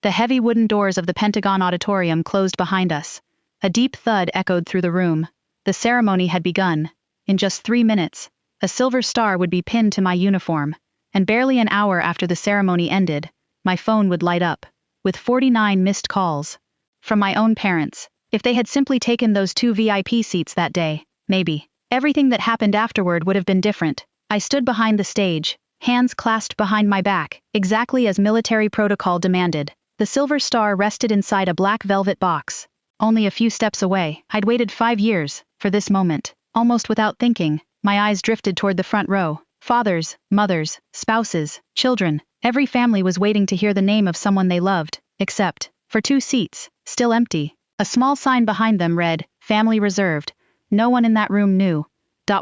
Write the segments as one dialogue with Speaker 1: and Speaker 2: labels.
Speaker 1: The heavy wooden doors of the Pentagon auditorium closed behind us. A deep thud echoed through the room. The ceremony had begun. In just 3 minutes, a silver star would be pinned to my uniform, and barely an hour after the ceremony ended, my phone would light up, with 49 missed calls. From my own parents. If they had simply taken those 2 VIP seats that day, maybe everything that happened afterward would have been different. I stood behind the stage, hands clasped behind my back, exactly as military protocol demanded. The silver star rested inside a black velvet box. Only a few steps away, I'd waited 5 years for this moment. Almost without thinking, my eyes drifted toward the front row. Fathers, mothers, spouses, children, every family was waiting to hear the name of someone they loved, except for 2 seats, still empty. A small sign behind them read, "Family reserved." No one in that room knew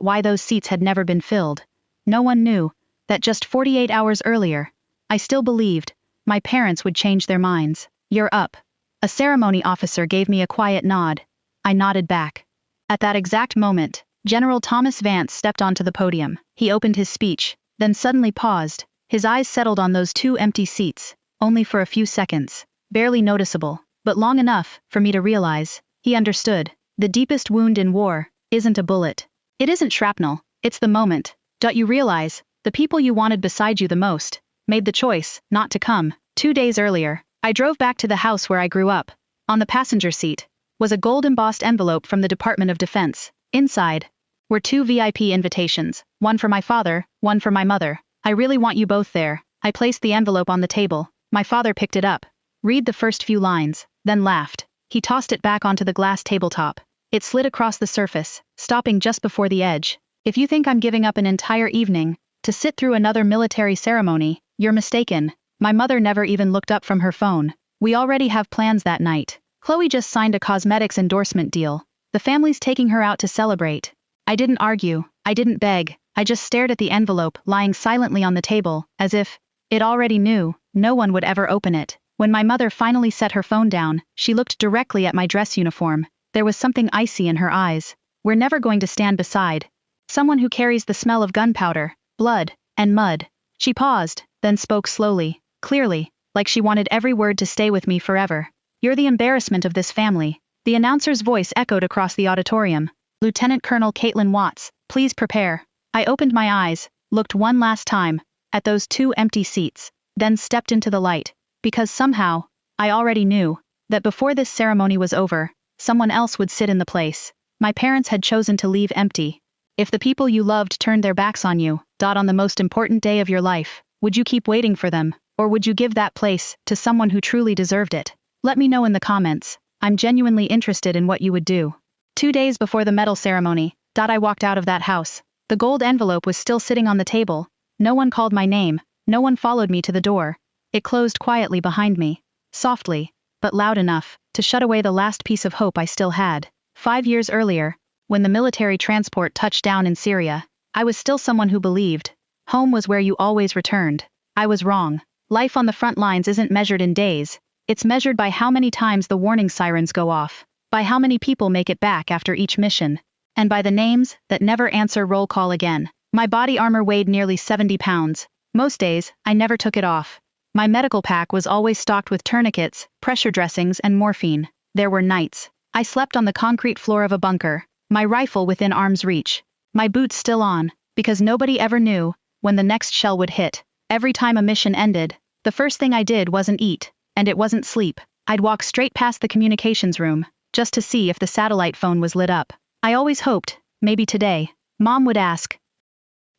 Speaker 1: why those seats had never been filled. No one knew that just 48 hours earlier, I still believed my parents would change their minds. "You're up." A ceremony officer gave me a quiet nod. I nodded back. At that exact moment, General Thomas Vance stepped onto the podium. He opened his speech, then suddenly paused. His eyes settled on those 2 empty seats, only for a few seconds. Barely noticeable, but long enough for me to realize. He understood. The deepest wound in war isn't a bullet. It isn't shrapnel. It's the moment. Don't you realize, the people you wanted beside you the most made the choice not to come. 2 days earlier, I drove back to the house where I grew up. On the passenger seat was a gold-embossed envelope from the Department of Defense. Inside were 2 VIP invitations, one for my father, one for my mother. "I really want you both there." I placed the envelope on the table. My father picked it up. Read the first few lines, then laughed. He tossed it back onto the glass tabletop. It slid across the surface, stopping just before the edge. "If you think I'm giving up an entire evening to sit through another military ceremony, you're mistaken." My mother never even looked up from her phone. "We already have plans that night. Chloe just signed a cosmetics endorsement deal. The family's taking her out to celebrate." I didn't argue, I didn't beg, I just stared at the envelope lying silently on the table, as if it already knew no one would ever open it. When my mother finally set her phone down, she looked directly at my dress uniform. There was something icy in her eyes. "We're never going to stand beside someone who carries the smell of gunpowder, blood, and mud." She paused, then spoke slowly, clearly, like she wanted every word to stay with me forever. "You're the embarrassment of this family." The announcer's voice echoed across the auditorium. "Lieutenant Colonel Caitlin Watts, please prepare." I opened my eyes, looked one last time at those 2 empty seats, then stepped into the light, because somehow, I already knew that before this ceremony was over, someone else would sit in the place my parents had chosen to leave empty. If the people you loved turned their backs on you, on the most important day of your life, would you keep waiting for them, or would you give that place to someone who truly deserved it? Let me know in the comments. I'm genuinely interested in what you would do. 2 days before the medal ceremony, I walked out of that house. The gold envelope was still sitting on the table. No one called my name, no one followed me to the door. It closed quietly behind me, softly, but loud enough to shut away the last piece of hope I still had. 5 years earlier, when the military transport touched down in Syria, I was still someone who believed home was where you always returned. I was wrong. Life on the front lines isn't measured in days. It's measured by how many times the warning sirens go off, by how many people make it back after each mission, and by the names that never answer roll call again. My body armor weighed nearly 70 pounds. Most days, I never took it off. My medical pack was always stocked with tourniquets, pressure dressings, and morphine. There were nights I slept on the concrete floor of a bunker, my rifle within arm's reach, my boots still on, because nobody ever knew when the next shell would hit. Every time a mission ended, the first thing I did wasn't eat, and it wasn't sleep. I'd walk straight past the communications room, just to see if the satellite phone was lit up. I always hoped, maybe today, Mom would ask,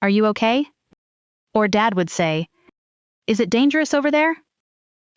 Speaker 1: "Are you okay?" Or Dad would say, "Is it dangerous over there?"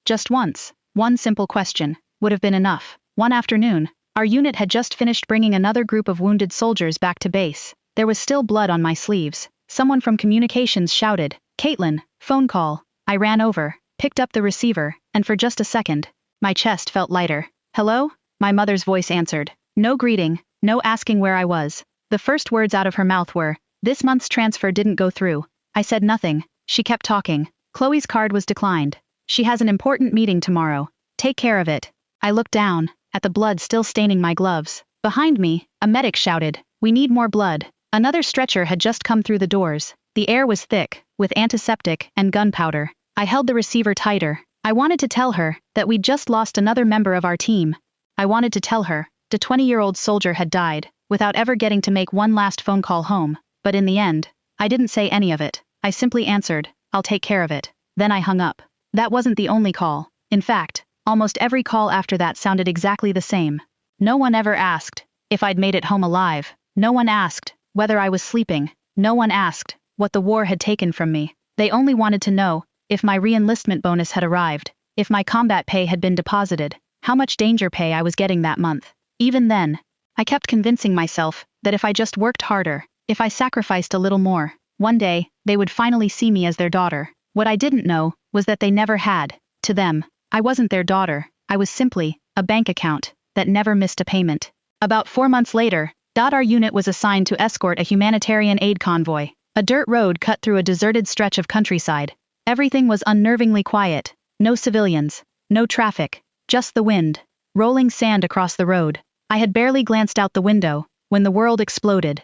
Speaker 1: Just once, one simple question would have been enough. One afternoon, our unit had just finished bringing another group of wounded soldiers back to base. There was still blood on my sleeves. Someone from communications shouted, "Caitlin, phone call." I ran over, picked up the receiver, and for just a second, my chest felt lighter. "Hello?" My mother's voice answered. No greeting, no asking where I was. The first words out of her mouth were, "This month's transfer didn't go through." I said nothing. She kept talking. "Chloe's card was declined. She has an important meeting tomorrow. Take care of it." I looked down, at the blood still staining my gloves. Behind me, a medic shouted, "We need more blood." Another stretcher had just come through the doors. The air was thick, with antiseptic and gunpowder. I held the receiver tighter, I wanted to tell her that we'd just lost another member of our team. I wanted to tell her the 20-year-old soldier had died, without ever getting to make one last phone call home, but in the end, I didn't say any of it. I simply answered, "I'll take care of it." Then I hung up. That wasn't the only call. In fact, almost every call after that sounded exactly the same. No one ever asked if I'd made it home alive. No one asked whether I was sleeping. No one asked what the war had taken from me. They only wanted to know if my re-enlistment bonus had arrived, if my combat pay had been deposited, how much danger pay I was getting that month. Even then, I kept convincing myself that if I just worked harder, if I sacrificed a little more, one day, they would finally see me as their daughter. What I didn't know was that they never had. To them, I wasn't their daughter. I was simply a bank account that never missed a payment. About 4 months later, our unit was assigned to escort a humanitarian aid convoy. A dirt road cut through a deserted stretch of countryside. Everything was unnervingly quiet. No civilians, no traffic, just the wind, rolling sand across the road. I had barely glanced out the window when the world exploded.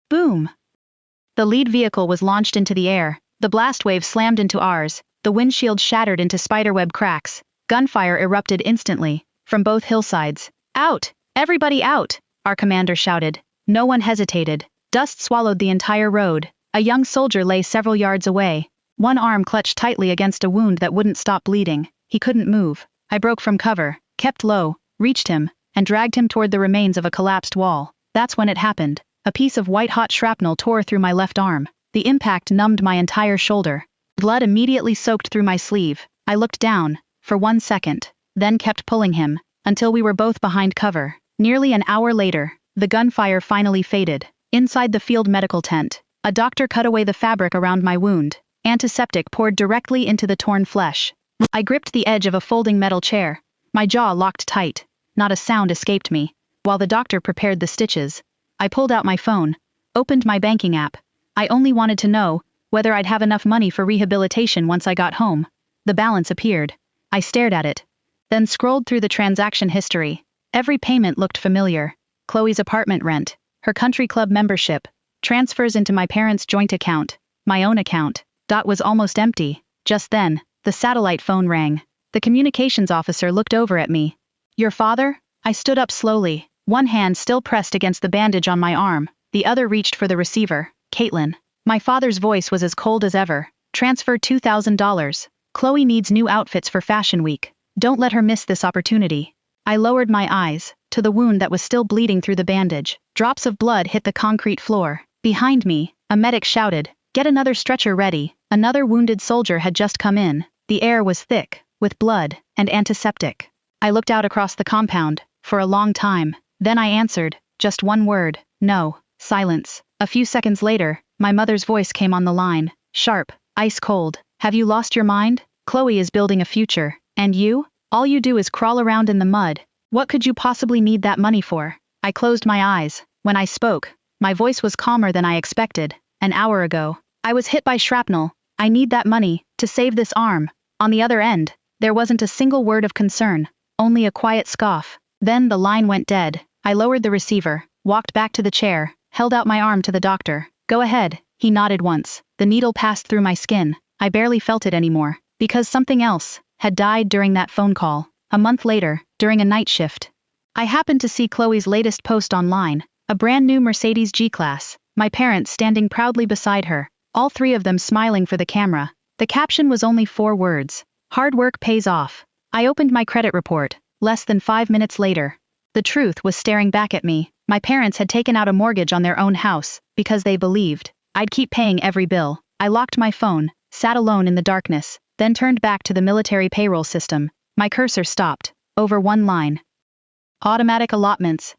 Speaker 1: Boom! The lead vehicle was launched into the air. The blast wave slammed into ours. The windshield shattered into spiderweb cracks. Gunfire erupted instantly from both hillsides. "Out! Everybody out!" our commander shouted. No one hesitated. Dust swallowed the entire road. A young soldier lay several yards away. One arm clutched tightly against a wound that wouldn't stop bleeding. He couldn't move. I broke from cover, kept low, reached him, and dragged him toward the remains of a collapsed wall. That's when it happened. A piece of white-hot shrapnel tore through my left arm. The impact numbed my entire shoulder. Blood immediately soaked through my sleeve. I looked down, for 1 second, then kept pulling him, until we were both behind cover. Nearly an hour later, the gunfire finally faded. Inside the field medical tent, a doctor cut away the fabric around my wound. Antiseptic poured directly into the torn flesh. I gripped the edge of a folding metal chair. My jaw locked tight. Not a sound escaped me. While the doctor prepared the stitches, I pulled out my phone, opened my banking app. I only wanted to know whether I'd have enough money for rehabilitation once I got home. The balance appeared. I stared at it, then scrolled through the transaction history. Every payment looked familiar. Chloe's apartment rent, her country club membership, transfers into my parents' joint account, my own account. Was almost empty. Just then, the satellite phone rang. The communications officer looked over at me. "Your father?" I stood up slowly, one hand still pressed against the bandage on my arm, the other reached for the receiver. "Caitlin." My father's voice was as cold as ever. "Transfer $2,000. Chloe needs new outfits for Fashion Week. Don't let her miss this opportunity." I lowered my eyes to the wound that was still bleeding through the bandage. Drops of blood hit the concrete floor. Behind me, a medic shouted, "Get another stretcher ready." Another wounded soldier had just come in. The air was thick with blood and antiseptic. I looked out across the compound for a long time. Then I answered, just one word, "No." Silence. A few seconds later, my mother's voice came on the line, sharp, ice cold. "Have you lost your mind? Chloe is building a future. And you? All you do is crawl around in the mud. What could you possibly need that money for?" I closed my eyes. When I spoke, my voice was calmer than I expected. "An hour ago, I was hit by shrapnel. I need that money to save this arm." On the other end, there wasn't a single word of concern, only a quiet scoff. Then the line went dead. I lowered the receiver, walked back to the chair, held out my arm to the doctor. "Go ahead." He nodded once. The needle passed through my skin. I barely felt it anymore, because something else had died during that phone call. A month later, during a night shift, I happened to see Chloe's latest post online, a brand new Mercedes G-Class, my parents standing proudly beside her, all three of them smiling for the camera. The caption was only 4 words. "Hard work pays off." I opened my credit report. Less than 5 minutes later, the truth was staring back at me. My parents had taken out a mortgage on their own house, because they believed I'd keep paying every bill. I locked my phone, sat alone in the darkness, then turned back to the military payroll system. My cursor stopped, over one line. Automatic allotments.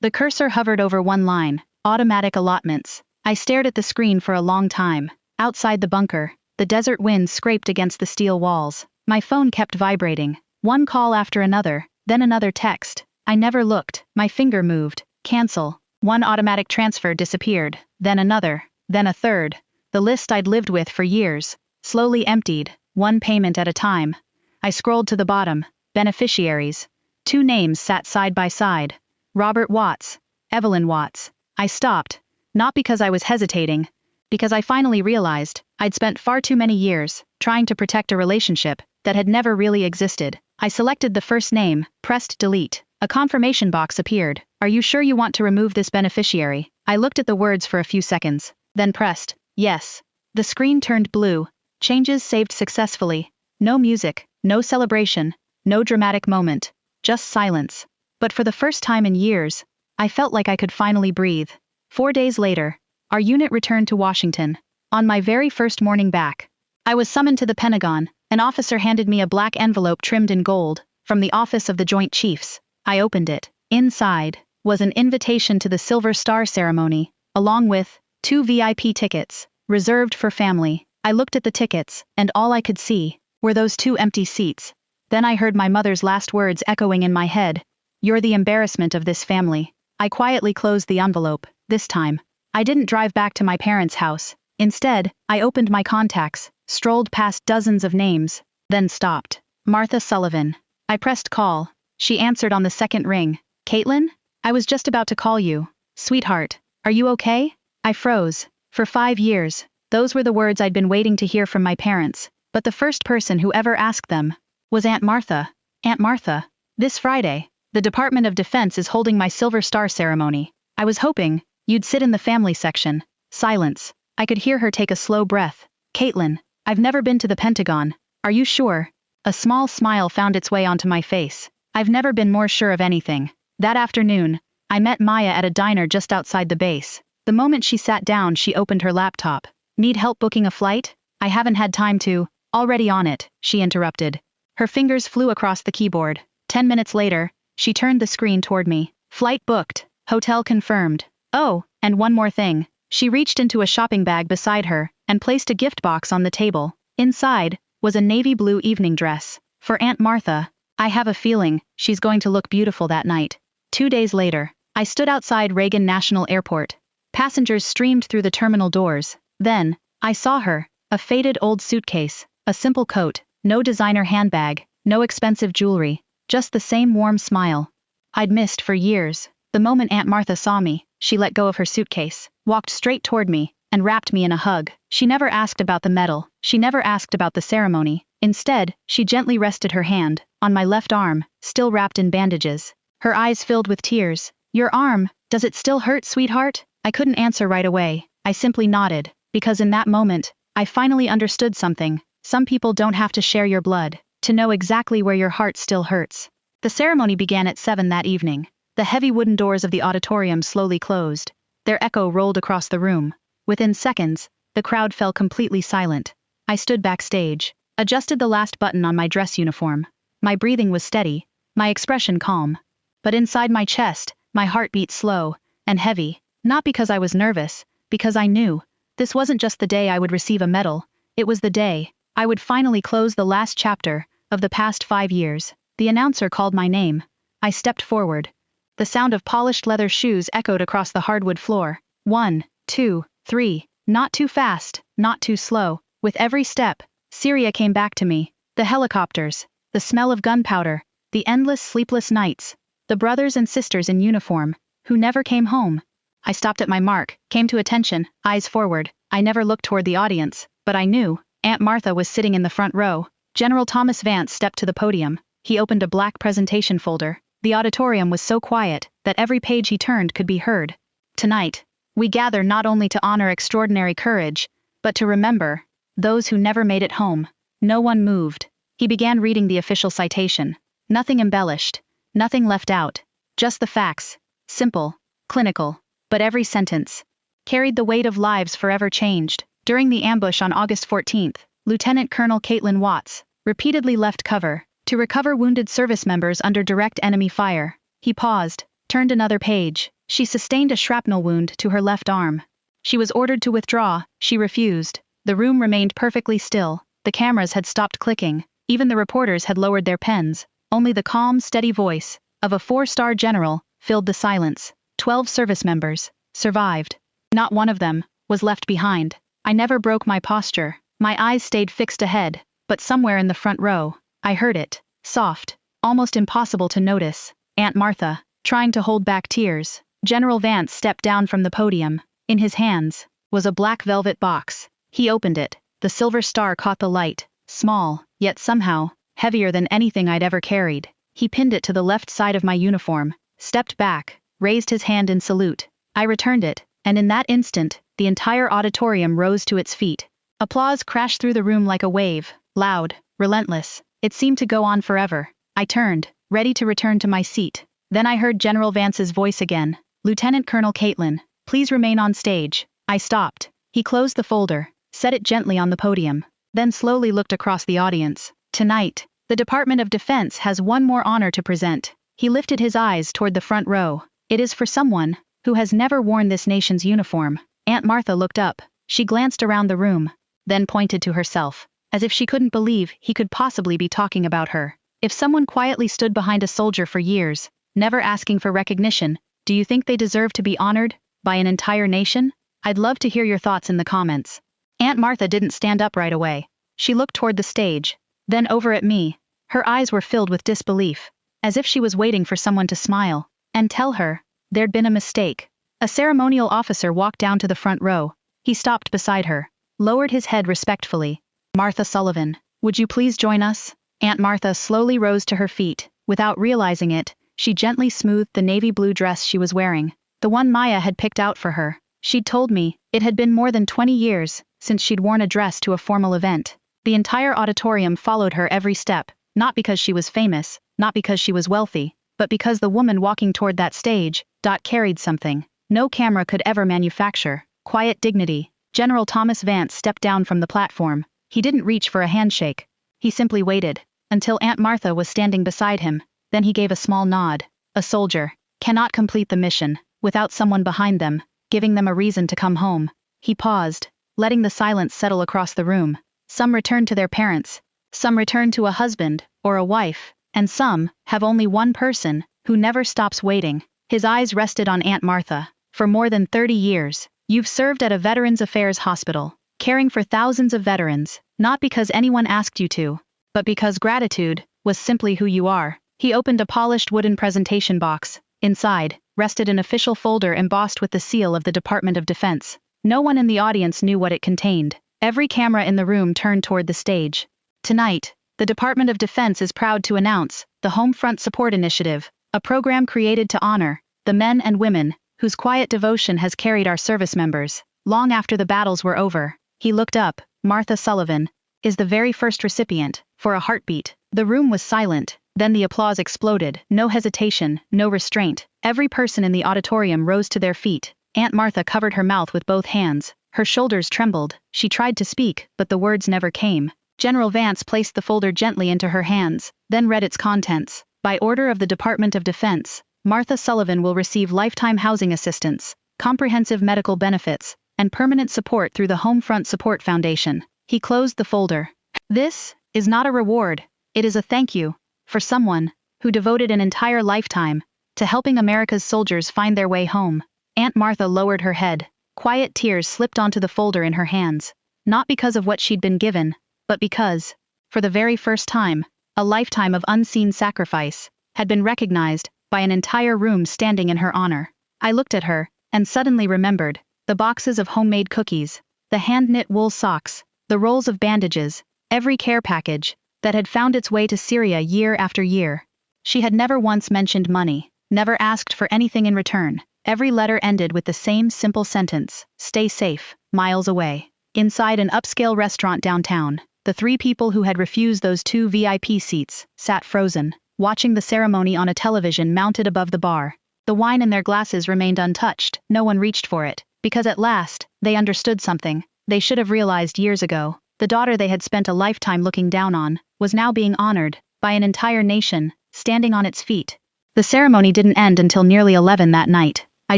Speaker 1: The cursor hovered over one line, automatic allotments. I stared at the screen for a long time. Outside the bunker, the desert wind scraped against the steel walls. My phone kept vibrating. One call after another, then another text. I never looked. My finger moved. Cancel. One automatic transfer disappeared, then another, then a third. The list I'd lived with for years slowly emptied, one payment at a time. I scrolled to the bottom. Beneficiaries. 2 names sat side by side. Robert Watts, Evelyn Watts. I stopped, not because I was hesitating, because I finally realized I'd spent far too many years trying to protect a relationship that had never really existed. I selected the first name, pressed delete. A confirmation box appeared. Are you sure you want to remove this beneficiary? I looked at the words for a few seconds, then pressed yes. The screen turned blue. Changes saved successfully. No music, no celebration, no dramatic moment, just silence. But for the first time in years, I felt like I could finally breathe. 4 days later, our unit returned to Washington. On my very first morning back, I was summoned to the Pentagon. An officer handed me a black envelope trimmed in gold, from the Office of the Joint Chiefs. I opened it. Inside was an invitation to the Silver Star ceremony, along with 2 VIP tickets, reserved for family. I looked at the tickets, and all I could see were those 2 empty seats. Then I heard my mother's last words echoing in my head. You're the embarrassment of this family. I quietly closed the envelope. This time, I didn't drive back to my parents' house. Instead, I opened my contacts, strolled past dozens of names, then stopped. Martha Sullivan. I pressed call. She answered on the second ring. Caitlin? I was just about to call you. Sweetheart, are you okay? I froze. For 5 years, those were the words I'd been waiting to hear from my parents, but the first person who ever asked them was Aunt Martha. Aunt Martha. This Friday, the Department of Defense is holding my Silver Star ceremony. I was hoping you'd sit in the family section. Silence. I could hear her take a slow breath. Caitlin, I've never been to the Pentagon. Are you sure? A small smile found its way onto my face. I've never been more sure of anything. That afternoon, I met Maya at a diner just outside the base. The moment she sat down, she opened her laptop. Need help booking a flight? I haven't had time to. Already on it, she interrupted. Her fingers flew across the keyboard. 10 minutes later, she turned the screen toward me. Flight booked. Hotel confirmed. Oh, and one more thing. She reached into a shopping bag beside her and placed a gift box on the table. Inside was a navy blue evening dress. For Aunt Martha. I have a feeling she's going to look beautiful that night. 2 days later, I stood outside Reagan National Airport. Passengers streamed through the terminal doors. Then, I saw her. A faded old suitcase, a simple coat, no designer handbag, no expensive jewelry, just the same warm smile I'd missed for years. The moment Aunt Martha saw me, she let go of her suitcase, walked straight toward me, and wrapped me in a hug. She never asked about the medal. She never asked about the ceremony. Instead, she gently rested her hand on my left arm, still wrapped in bandages. Her eyes filled with tears. Your arm, does it still hurt, sweetheart? I couldn't answer right away. I simply nodded, because in that moment, I finally understood something. Some people don't have to share your blood to know exactly where your heart still hurts. The ceremony began at 7 that evening. The heavy wooden doors of the auditorium slowly closed. Their echo rolled across the room. Within seconds, the crowd fell completely silent. I stood backstage, adjusted the last button on my dress uniform. My breathing was steady, my expression calm. But inside my chest, my heart beat slow and heavy, not because I was nervous, because I knew this wasn't just the day I would receive a medal, it was the day I would finally close the last chapter of the past 5 years. The announcer called my name. I stepped forward. The sound of polished leather shoes echoed across the hardwood floor. 1, 2, 3. Not too fast, not too slow. With every step, Syria came back to me. The helicopters, the smell of gunpowder, the endless sleepless nights, the brothers and sisters in uniform, who never came home. I stopped at my mark, came to attention, eyes forward. I never looked toward the audience, but I knew Aunt Martha was sitting in the front row. General Thomas Vance stepped to the podium. He opened a black presentation folder. The auditorium was so quiet that every page he turned could be heard. Tonight, we gather not only to honor extraordinary courage, but to remember those who never made it home. No one moved. He began reading the official citation. Nothing embellished, nothing left out, just the facts. Simple, clinical, but every sentence carried the weight of lives forever changed. During the ambush on August 14th, Lieutenant Colonel Caitlin Watts repeatedly left cover to recover wounded service members under direct enemy fire. He paused, turned another page. She sustained a shrapnel wound to her left arm. She was ordered to withdraw. She refused. The room remained perfectly still. The cameras had stopped clicking. Even the reporters had lowered their pens. Only the calm, steady voice of a 4-star general filled the silence. 12 service members survived. Not one of them was left behind. I never broke my posture. My eyes stayed fixed ahead, but somewhere in the front row, I heard it. Soft, almost impossible to notice. Aunt Martha, trying to hold back tears. General Vance stepped down from the podium. In his hands was a black velvet box. He opened it. The silver star caught the light. small, yet somehow, heavier than anything I'd ever carried. He pinned it to the left side of my uniform, stepped back, raised his hand in salute. I returned it, and in that instant, the entire auditorium rose to its feet. Applause crashed through the room like a wave, loud, relentless. It seemed to go on forever. I turned, ready to return to my seat. Then I heard General Vance's voice again. Lieutenant Colonel Caitlin, please remain on stage. I stopped. He closed the folder, set it gently on the podium, then slowly looked across the audience. Tonight, the Department of Defense has one more honor to present. He lifted his eyes toward the front row. It is for someone who has never worn this nation's uniform. Aunt Martha looked up. She glanced around the room, then pointed to herself, as if she couldn't believe he could possibly be talking about her. If someone quietly stood behind a soldier for years, never asking for recognition, do you think they deserve to be honored by an entire nation? I'd love to hear your thoughts in the comments. Aunt Martha didn't stand up right away. She looked toward the stage, then over at me. Her eyes were filled with disbelief, as if she was waiting for someone to smile and tell her there'd been a mistake. A ceremonial officer walked down to the front row. He stopped beside her, lowered his head respectfully. Martha Sullivan, would you please join us? Aunt Martha slowly rose to her feet. Without realizing it, she gently smoothed the navy blue dress she was wearing, the one Maya had picked out for her. She'd told me it had been more than 20 years since she'd worn a dress to a formal event. The entire auditorium followed her every step, not because she was famous, not because she was wealthy, but because the woman walking toward that stage carried something no camera could ever manufacture: quiet dignity. General Thomas Vance stepped down from the platform. He didn't reach for a handshake. He simply waited until Aunt Martha was standing beside him. Then he gave a small nod. A soldier cannot complete the mission without someone behind them, giving them a reason to come home. He paused, letting the silence settle across the room. Some returned to their parents, some returned to a husband or a wife, and some have only one person who never stops waiting. His eyes rested on Aunt Martha. For more than 30 years, you've served at a Veterans Affairs hospital, caring for thousands of veterans, not because anyone asked you to, but because gratitude was simply who you are. He opened a polished wooden presentation box. Inside rested an official folder embossed with the seal of the Department of Defense. No one in the audience knew what it contained. Every camera in the room turned toward the stage. Tonight, the Department of Defense is proud to announce the Home Front Support Initiative, a program created to honor the men and women whose quiet devotion has carried our service members long after the battles were over. He looked up. Martha Sullivan is the very first recipient. For a heartbeat, the room was silent. Then the applause exploded. No hesitation, no restraint. Every person in the auditorium rose to their feet. Aunt Martha covered her mouth with both hands. Her shoulders trembled. She tried to speak, but the words never came. General Vance placed the folder gently into her hands, then read its contents. By order of the Department of Defense, Martha Sullivan will receive lifetime housing assistance, comprehensive medical benefits, and permanent support through the Home Front Support Foundation. He closed the folder. This is not a reward. It is a thank you for someone who devoted an entire lifetime to helping America's soldiers find their way home. Aunt Martha lowered her head. Quiet tears slipped onto the folder in her hands, not because of what she'd been given, but because, for the very first time, a lifetime of unseen sacrifice had been recognized by an entire room standing in her honor. I looked at her, and suddenly remembered the boxes of homemade cookies, the hand-knit wool socks, the rolls of bandages, every care package that had found its way to Syria year after year. She had never once mentioned money, never asked for anything in return. Every letter ended with the same simple sentence: stay safe, miles away. Inside an upscale restaurant downtown, the three people who had refused those 2 VIP seats sat frozen, watching the ceremony on a television mounted above the bar. The wine in their glasses remained untouched. No one reached for it, because at last, they understood something they should have realized years ago. The daughter they had spent a lifetime looking down on was now being honored by an entire nation, standing on its feet. The ceremony didn't end until nearly 11 that night. I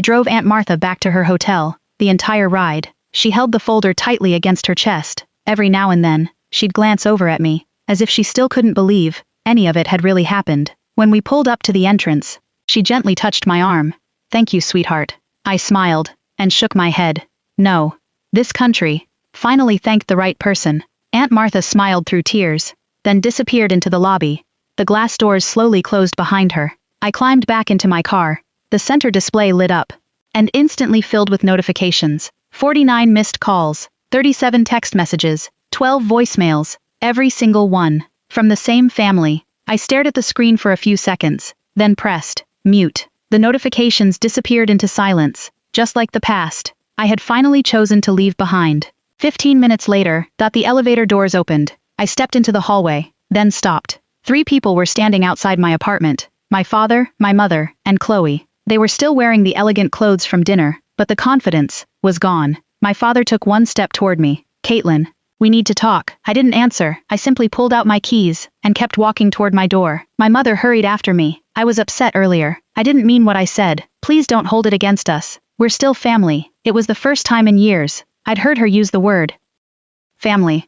Speaker 1: drove Aunt Martha back to her hotel. The entire ride, she held the folder tightly against her chest. Every now and then, she'd glance over at me, as if she still couldn't believe any of it had really happened. When we pulled up to the entrance, she gently touched my arm. Thank you, sweetheart. I smiled and shook my head. No, this country finally thanked the right person. Aunt Martha smiled through tears, then disappeared into the lobby. The glass doors slowly closed behind her. I climbed back into my car. The center display lit up and instantly filled with notifications. 49 missed calls, 37 text messages, 12 voicemails. Every single one. From the same family. I stared at the screen for a few seconds, then pressed mute. The notifications disappeared into silence, just like the past. I had finally chosen to leave behind. 15 minutes later, the elevator doors opened. I stepped into the hallway, then stopped. 3 people were standing outside my apartment. My father, my mother, and Chloe. They were still wearing the elegant clothes from dinner, but the confidence was gone. My father took one step toward me. Caitlin, we need to talk. I didn't answer. I simply pulled out my keys and kept walking toward my door. My mother hurried after me. I was upset earlier. I didn't mean what I said. Please don't hold it against us. We're still family. It was the first time in years I'd heard her use the word family.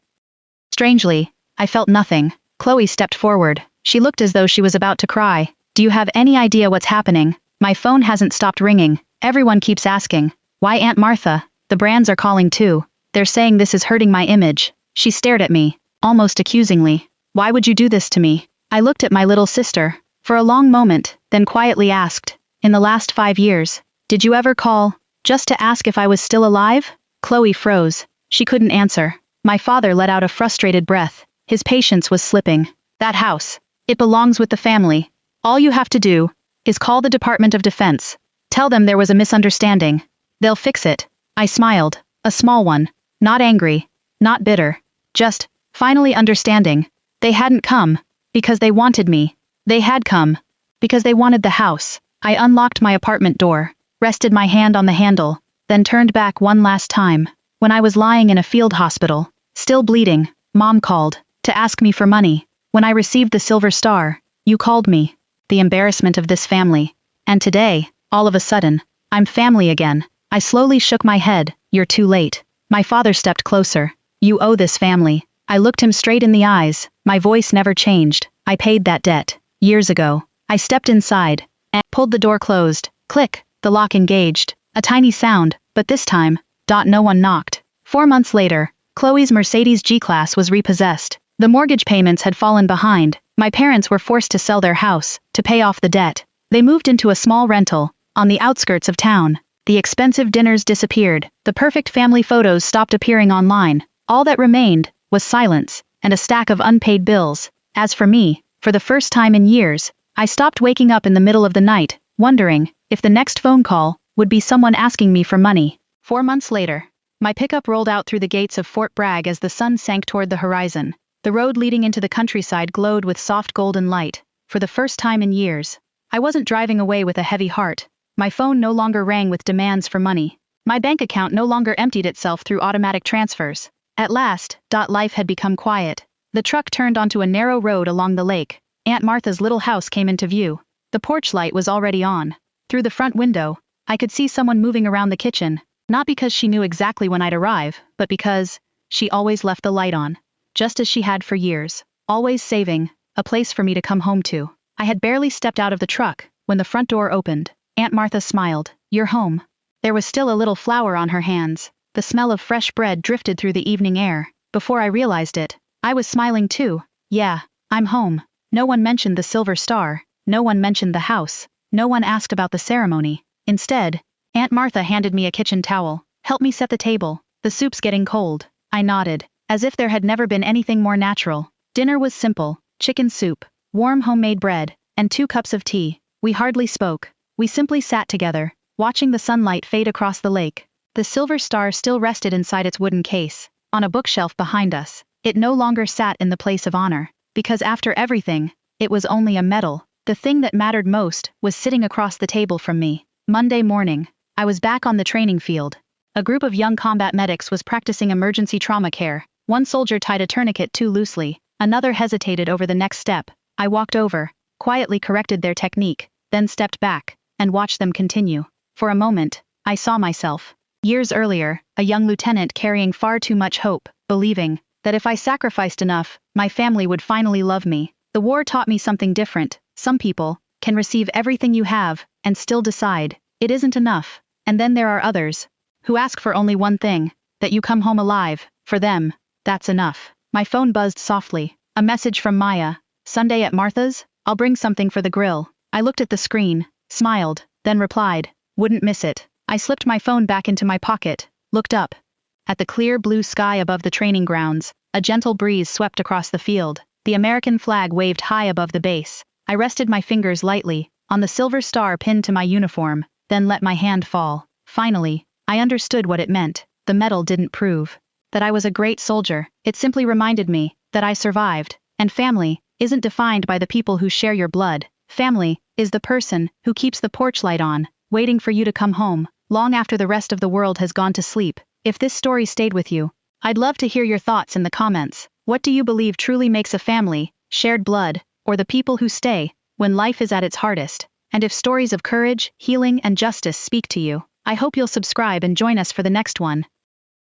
Speaker 1: Strangely, I felt nothing. Chloe stepped forward. She looked as though she was about to cry. Do you have any idea what's happening? My phone hasn't stopped ringing. Everyone keeps asking. Why Aunt Martha? The brands are calling too. They're saying this is hurting my image. She stared at me, almost accusingly. Why would you do this to me? I looked at my little sister for a long moment, then quietly asked, in the last 5 years, did you ever call, just to ask if I was still alive? Chloe froze. She couldn't answer. My father let out a frustrated breath. His patience was slipping. That house. It belongs with the family. All you have to do is call the Department of Defense. Tell them there was a misunderstanding. They'll fix it. I smiled. A small one. Not angry. Not bitter. Just, finally understanding. They hadn't come because they wanted me. They had come because they wanted the house. I unlocked my apartment door, rested my hand on the handle, then turned back one last time. When I was lying in a field hospital, still bleeding, Mom called to ask me for money. When I received the silver star, you called me. The embarrassment of this family. And today, all of a sudden, I'm family again. I slowly shook my head. You're too late. My father stepped closer. You owe this family. I looked him straight in the eyes. My voice never changed. I paid that debt years ago. I stepped inside and pulled the door closed. Click, the lock engaged. A tiny sound, but this time, no one knocked. 4 months later, Chloe's Mercedes G-Class was repossessed. The mortgage payments had fallen behind. My parents were forced to sell their house to pay off the debt. They moved into a small rental on the outskirts of town. The expensive dinners disappeared. The perfect family photos stopped appearing online. All that remained was silence and a stack of unpaid bills. As for me, for the first time in years, I stopped waking up in the middle of the night, wondering if the next phone call would be someone asking me for money. 4 months later, my pickup rolled out through the gates of Fort Bragg as the sun sank toward the horizon. The road leading into the countryside glowed with soft golden light. For the first time in years, I wasn't driving away with a heavy heart. My phone no longer rang with demands for money. My bank account no longer emptied itself through automatic transfers. At last, life had become quiet. The truck turned onto a narrow road along the lake. Aunt Martha's little house came into view. The porch light was already on. Through the front window, I could see someone moving around the kitchen, not because she knew exactly when I'd arrive, but because she always left the light on, just as she had for years, always saving a place for me to come home to. I had barely stepped out of the truck when the front door opened. Aunt Martha smiled. You're home. There was still a little flour on her hands. The smell of fresh bread drifted through the evening air. Before I realized it, I was smiling too. Yeah, I'm home. No one mentioned the silver star. No one mentioned the house. No one asked about the ceremony. Instead, Aunt Martha handed me a kitchen towel. Help me set the table. The soup's getting cold. I nodded, as if there had never been anything more natural. Dinner was simple. Chicken soup, warm homemade bread, and 2 cups of tea. We hardly spoke. We simply sat together, watching the sunlight fade across the lake. The silver star still rested inside its wooden case, on a bookshelf behind us. It no longer sat in the place of honor, because after everything, it was only a medal. The thing that mattered most was sitting across the table from me. Monday morning, I was back on the training field. A group of young combat medics was practicing emergency trauma care. One soldier tied a tourniquet too loosely, another hesitated over the next step. I walked over, quietly corrected their technique, then stepped back, and watched them continue. For a moment, I saw myself. Years earlier, a young lieutenant carrying far too much hope, believing that if I sacrificed enough, my family would finally love me. The war taught me something different. Some people can receive everything you have, and still decide it isn't enough. And then there are others who ask for only one thing, that you come home alive. For them, that's enough. My phone buzzed softly. A message from Maya. Sunday at Martha's? I'll bring something for the grill. I looked at the screen, smiled, then replied, wouldn't miss it. I slipped my phone back into my pocket, looked up at the clear blue sky above the training grounds. A gentle breeze swept across the field. The American flag waved high above the base. I rested my fingers lightly on the silver star pinned to my uniform, then let my hand fall. Finally, I understood what it meant. The medal didn't prove that I was a great soldier. It simply reminded me that I survived. And family isn't defined by the people who share your blood. Family is the person who keeps the porch light on, waiting for you to come home, long after the rest of the world has gone to sleep. If this story stayed with you, I'd love to hear your thoughts in the comments. What do you believe truly makes a family, shared blood, or the people who stay when life is at its hardest? And if stories of courage, healing, and justice speak to you, I hope you'll subscribe and join us for the next one.